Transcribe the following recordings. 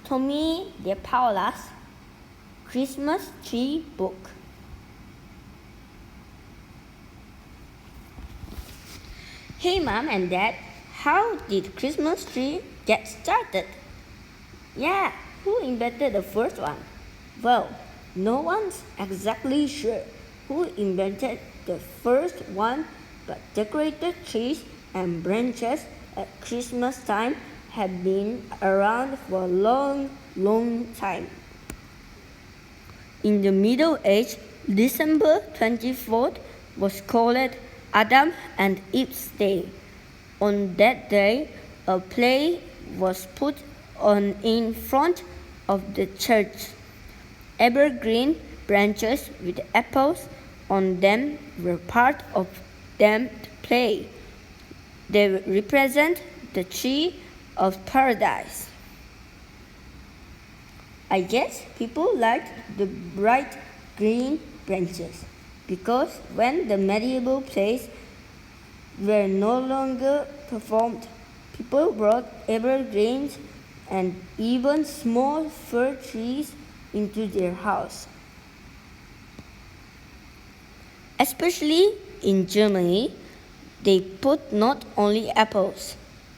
Tomie dePaolo's Christmas Tree Book. Hey Mom and Dad, how did Christmas tree get started? Yeah, who invented the first one? Well, no one's exactly sure who invented the first one, but decorated trees and branches at Christmas time have been around for a long time. In the Middle Age, December 24th was called Adam and Eve's Day. On that day, a play was put on in front of the church. Evergreen branches with apples on them were part of the play. They represent the tree of paradise. I guess people liked the bright green branches because when the medieval plays were no longer performed, people brought evergreens and even small fir trees into their house. Especially in Germany, they put not only apples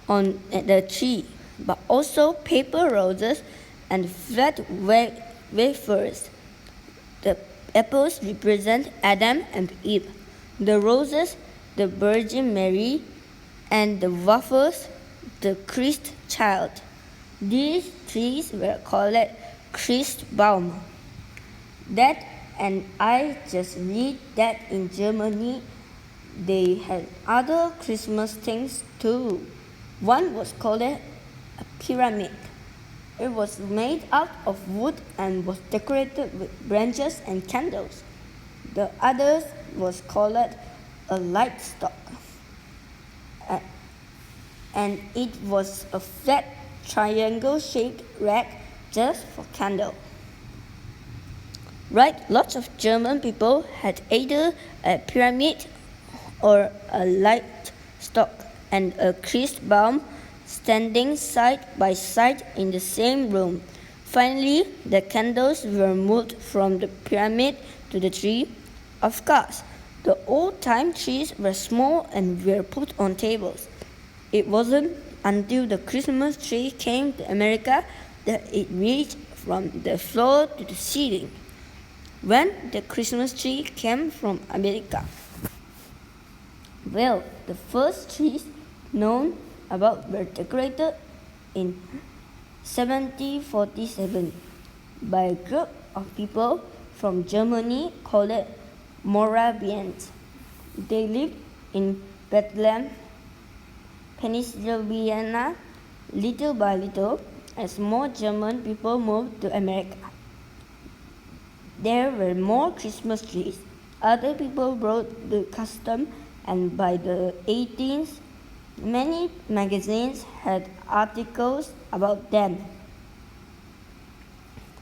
on the tree, but also paper roses and flat wafers. The apples represent Adam and Eve, the roses, the Virgin Mary, and the wafers, the Christ child. These trees were called Christbaum. That and I just read that in Germany they had other Christmas things too. One was called a pyramid. It was made out of wood and was decorated with branches and candles. The other was called a light stock. And it was a flat triangle-shaped rack just for candle. Right, lots of German people had either a pyramid or a light stock and a Christbaum standing side by side in the same room. Finally, the candles were moved from the pyramid to the tree. Of course, the old-time trees were small and were put on tables. It wasn't until the Christmas tree came to America that it reached from the floor to the ceiling. When the Christmas tree came from America? Well, the first trees known about were decorated in 1747 by a group of people from Germany called Moravians. They lived in Bethlehem, Pennsylvania. Little by little, as more German people moved to America, there were more Christmas trees. Other people brought the custom, and by the 18th, many magazines had articles about them.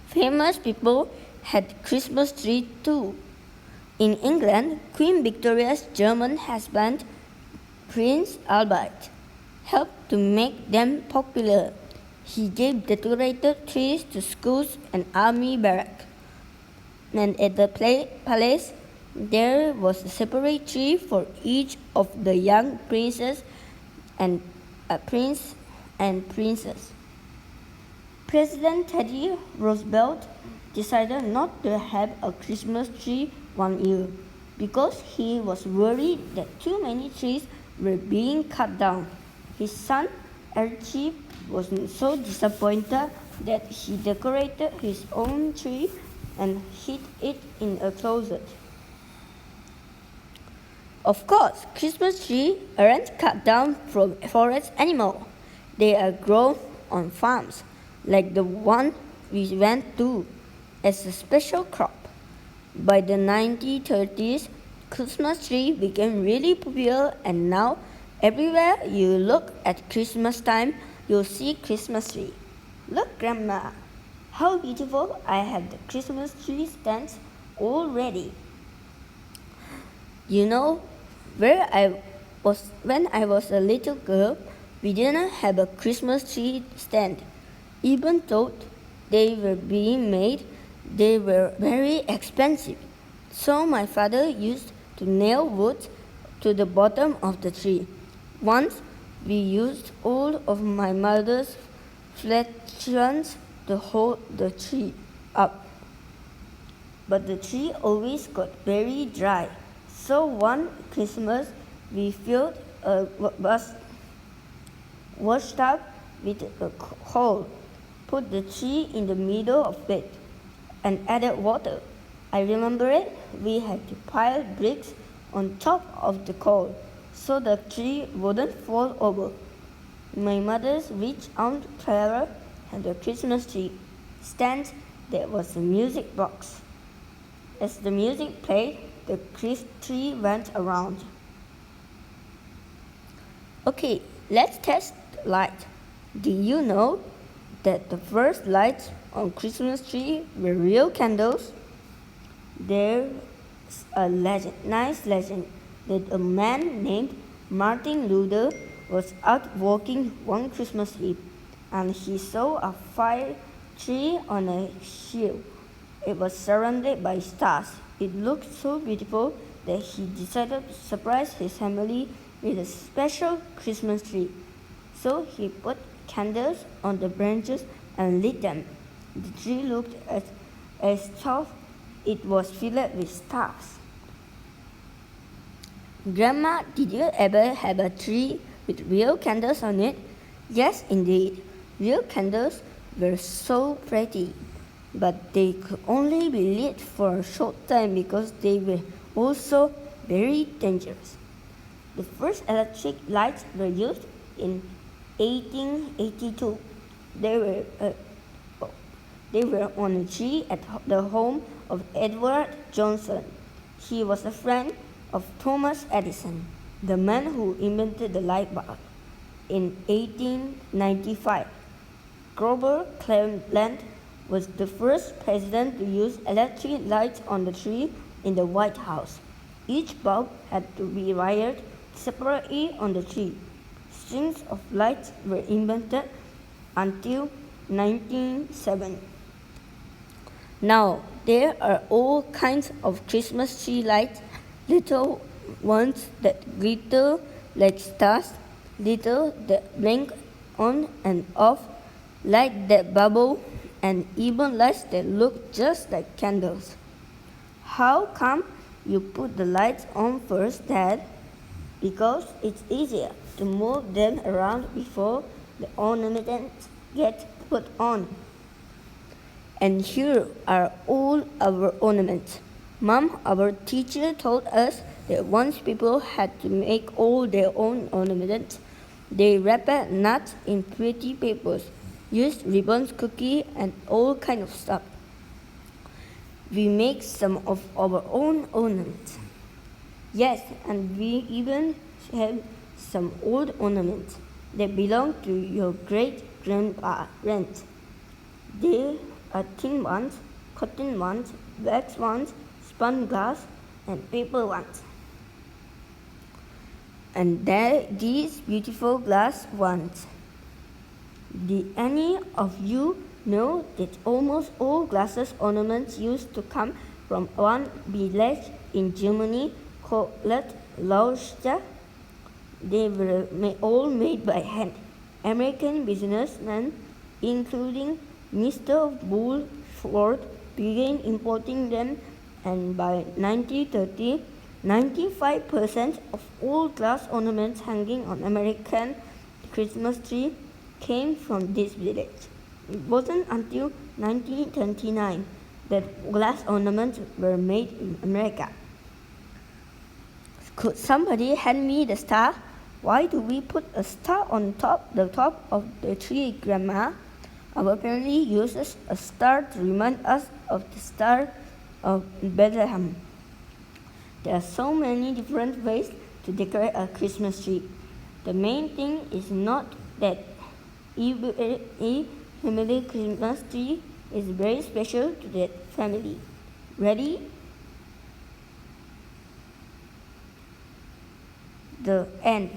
Famous people had Christmas trees too. In England, Queen Victoria's German husband, Prince Albert, helped to make them popular. He gave decorated trees to schools and army barracks. And at the palace, there was a separate tree for each of the young princes and prince and princess. President Teddy Roosevelt decided not to have a Christmas tree one year because he was worried that too many trees were being cut down. His son Archie was so disappointed that he decorated his own tree and hid it in a closet. Of course, Christmas trees aren't cut down from forests anymore. They are grown on farms, like the one we went to, as a special crop. By the 1930s, Christmas trees became really popular, and now everywhere you look at Christmas time, you'll see Christmas tree. Look, Grandma, how beautiful! I have the Christmas tree stands all ready. You know, when I was a little girl, we didn't have a Christmas tree stand. Even though they were being made, they were very expensive. So my father used to nail wood to the bottom of the tree. Once we used all of my mother's fledglings to hold the tree up. But the tree always got very dry. So one Christmas we filled a washtub with a hole, put the tree in the middle of it, and added water. I remember it, we had to pile bricks on top of the coal so the tree wouldn't fall over. My mother's rich Aunt Clara had a Christmas tree stand that was a music box. As the music played, the tree went around. Okay, let's test the light. Do you know that the first lights on Christmas tree were real candles? There's a nice legend, that a man named Martin Luther was out walking one Christmas Eve, and he saw a fire tree on a hill. It was surrounded by stars. It looked so beautiful that he decided to surprise his family with a special Christmas tree. So he put candles on the branches and lit them. The tree looked as though it was filled with stars. Grandma, did you ever have a tree with real candles on it? Yes, indeed. Real candles were so pretty, but they could only be lit for a short time because they were also very dangerous. The first electric lights were used in 1882. They were on a tree at the home of Edward Johnson. He was a friend of Thomas Edison, the man who invented the light bulb. In 1895, Grover Cleveland was the first president to use electric lights on the tree in the White House. Each bulb had to be wired separately on the tree. Strings of lights were invented until 1907. Now, there are all kinds of Christmas tree lights, little ones that glitter like stars, little that blink on and off, lights that bubble, and even lights that look just like candles. How come you put the lights on first, Dad? Because it's easier to move them around before the ornaments get put on. And here are all our ornaments. Mom, our teacher, told us that once people had to make all their own ornaments, they wrapped nuts in pretty papers, used ribbons, cookies, and all kinds of stuff. We make some of our own ornaments. Yes, and we even have some old ornaments that belong to your great-grandparents. There are tin ones, cotton ones, wax ones, spun glass, and paper ones. And there these beautiful glass ones. Did any of you know that almost all glasses ornaments used to come from one village in Germany called Lauscha? They were all made by hand. American businessmen, including Mr. Woolford, began importing them, and by 1930, 95% of all glass ornaments hanging on American Christmas tree came from this village. It wasn't until 1929 that glass ornaments were made in America. Could somebody hand me the star? Why do we put a star on the top of the tree, Grandma? Our family uses a star to remind us of the star of Bethlehem. There are so many different ways to decorate a Christmas tree. The main thing is not that every Christmas tree is very special to that family. Ready? The end.